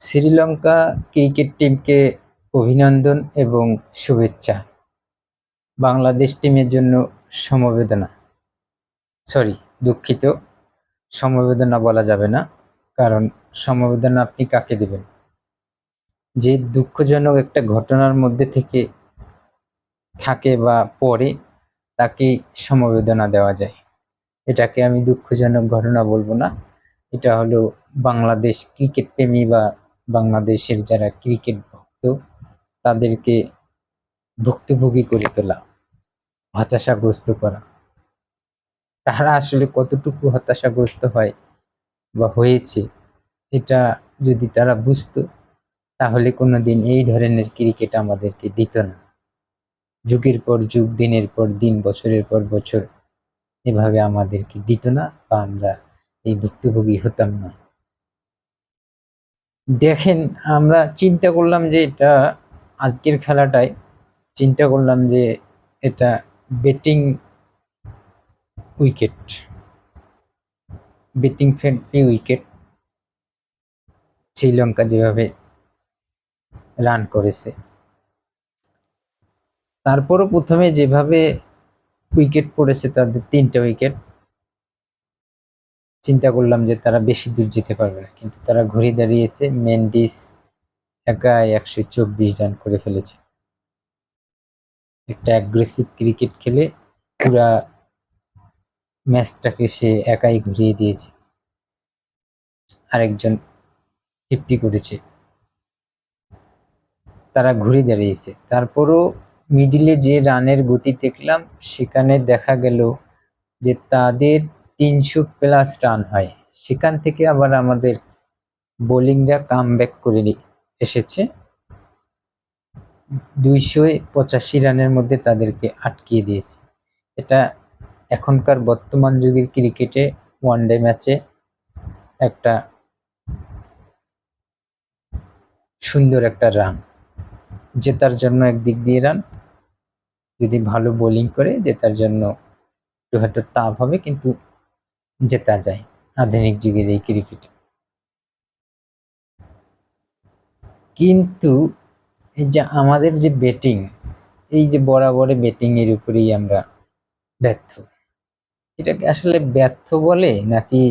Sri Lanka cricket টিমকে অভিনন্দন এবং শুভেচ্ছা। বাংলাদেশ টিমের জন্য সমবেদনা, সরি, দুঃখিত, সমবেদনা বলা যাবে না, কারণ সমবেদনা আপনি কাকে দেবেন? যে দুঃখজনক একটা ঘটনার মধ্যে থেকে থাকে বা পড়ে তাকে সমবেদনা দেওয়া যায়। এটাকে আমি দুঃখজনক ঘটনা বলবো না, এটা হলো বাংলাদেশ ক্রিকেট প্রেমী বা বাংলাদেশের যারা ক্রিকেট ভক্ত তাদেরকে ভুক্তভোগী করে তোলা, হতাশাগ্রস্ত করা। তারা আসলে কতটুকু হতাশাগ্রস্ত হয় বা হয়েছে, এটা যদি তারা বুঝতো তাহলে কোনোদিন এই ধরনের ক্রিকেট আমাদেরকে দিত না। যুগের পর যুগ, দিনের পর দিন, বছরের পর বছর এভাবে আমাদেরকে দিত না বা আমরা এই ভুক্তভোগী হতাম না। দেখেন, আমরা চিন্তা করলাম যে এটা আজকের খেলাটায় চিন্তা করলাম যে এটা batting wicket, batting friendly wicket. Sri Lanka যেভাবে রান করেছে, তারপরও প্রথমে যেভাবে উইকেট পড়েছে, তাদের 3টা উইকেট, চিন্তা করলাম যে তারা বেশি দূর যেতে পারবে না, কিন্তু তারা ঘুরে দাঁড়িয়েছে। মেন্ডিস একাই 124 রান করে ফেলেছে। একটা অ্যাগ্রেসিভ ক্রিকেট খেলে পুরা ম্যাচটাকে সে একাই ঘুরিয়ে দিয়েছে। আরেকজন 50 করেছে। তারা ঘুরে দাঁড়িয়েছে। তারপরও মিডিলে যে রানের গতি দেখলাম, সেখানে দেখা গেল যে তাদের 300+ রান হয়। সেখান থেকে আবার আমাদের বোলিংরা কামব্যাক করে এসেছে। 285 রানের মধ্যে তাদেরকে আটকিয়ে দিয়েছে। এটা এখনকার বর্তমান যুগের ক্রিকেটে ওয়ানডে ম্যাচে একটা সুন্দর একটা রান। জেতার জন্য একদিক দিয়ে রান, যদি ভালো বোলিং করে জেতার জন্য একটু হয়তো টাফ হবে, কিন্তু জেতা যায় আধুনিক যুগের এই ক্রিকেটে। কিন্তু এই যে আমাদের যে ব্যাটিং, এই যে বরাবরে ব্যাটিং এর উপরেই আমরা ব্যর্থ। এটাকে আসলে ব্যর্থ বলে নাকি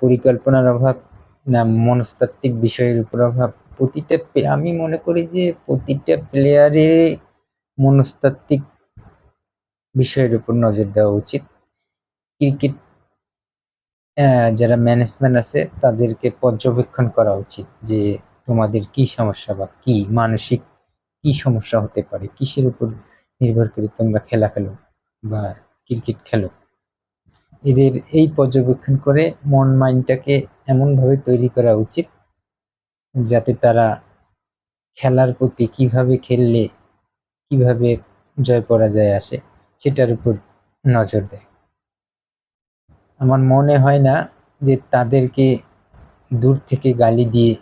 পরিকল্পনার অভাব, না মনস্তাত্ত্বিক বিষয়ের উপর অভাব? আমি মনে করি যে প্রতিটা প্লেয়ারের মনস্তাত্ত্বিক বিষয়ের উপর নজর দেওয়া উচিত। ক্রিকেট যারা ম্যানেজমেন্ট আছে তাদেরকে পর্যবেক্ষণ করা উচিত যে তোমাদের কি সমস্যা বা কি মানসিক কি সমস্যা হতে পারে, কিসের উপর নির্ভর করে তোমরা খেলা খেলো বা ক্রিকেট খেলো। এদের এই পর্যবেক্ষণ করে মন মাইন্ডটাকে এমনভাবে তৈরি করা উচিত যাতে তারা খেলার প্রতি কিভাবে খেললে কিভাবে জয় পরাজয় আসে সেটার উপর নজর দেয়। আমার মনে হয় না যে তাদেরকে দূর থেকে গালি দিয়ে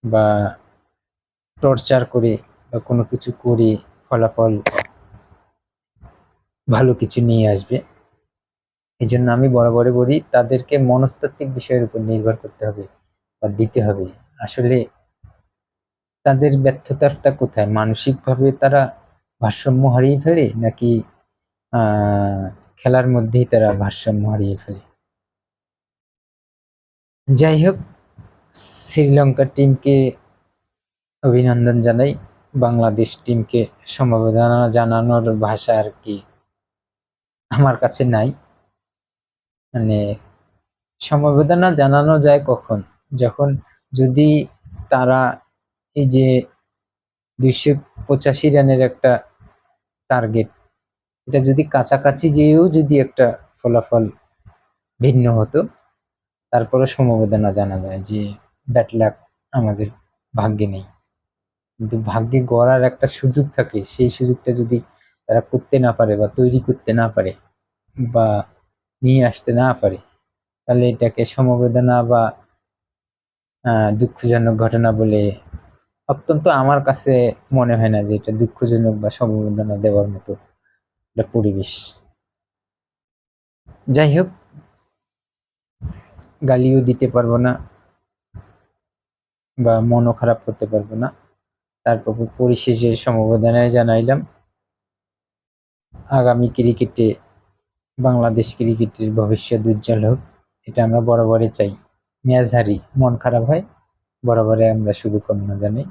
বা টর্চার করে বা কোনো কিছু করে ফলাফল ভালো কিছু নিয়ে আসবে। এই জন্য আমি বরাবরই বলি তাদেরকে মনস্তাত্ত্বিক বিষয়ের উপর নির্ভর করতে হবে বা দিতে হবে। আসলে তাদের ব্যর্থতাটা কোথায়? মানসিকভাবে তারা ভারসাম্য হারিয়ে ফেলে, নাকি খেলার মধ্যেই তারা ভারসাম্য হারিয়ে ফেলে? যাই হোক, শ্রীলঙ্কা টিমকে অভিনন্দন জানাই। বাংলাদেশ টিমকে সমবেদনা জানানোর ভাষা আর কি আমার কাছে নাই। মানে সমবেদনা জানানো যায় কখন? যখন যদি তারা এই যে 285 রানের একটা টার্গেট, এটা যদি কাছাকাছি যেয়েও যদি একটা ফলাফল ভিন্ন হতো, তারপরে সমবেদনা জানা যায় যে ব্যাড লাক, আমাদের ভাগ্যে নেই। কিন্তু ভাগ্যে গড়ার একটা সুযোগ থাকে, সেই সুযোগটা যদি তারা করতে না পারে বা তৈরি করতে না পারে বা নিয়ে আসতে না পারে, তাহলে এটাকে সমবেদনা বা দুঃখজনক ঘটনা বলে অত্যন্ত আমার কাছে মনে হয় না যে এটা দুঃখজনক বা সমবেদনা দেওয়ার মতো একটা পরিবেশ। যাই হোক, গালিও দিতে পারবো না, বা মনও খারাপ করতে পারবো না। তারপর পরিশেষে সমবেদনায় জানাইলাম আগামী ক্রিকেটে বাংলাদেশ ক্রিকেটের ভবিষ্যৎ উজ্জ্বল হোক, এটা আমরা বরাবরই চাই। ম্যাচ হারি মন খারাপ হয়, বরাবরই আমরা শুভকামনা জানাই।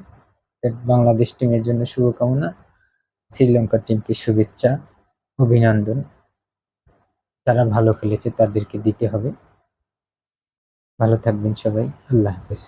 বাংলাদেশ টিমের জন্য শুভকামনা, শ্রীলঙ্কা টিমকে শুভেচ্ছা, অভিনন্দন। তারা ভালো খেলেছে, তাদেরকে দিতে হবে। ভালো থাকবেন সবাই, আল্লাহ হাফেজ।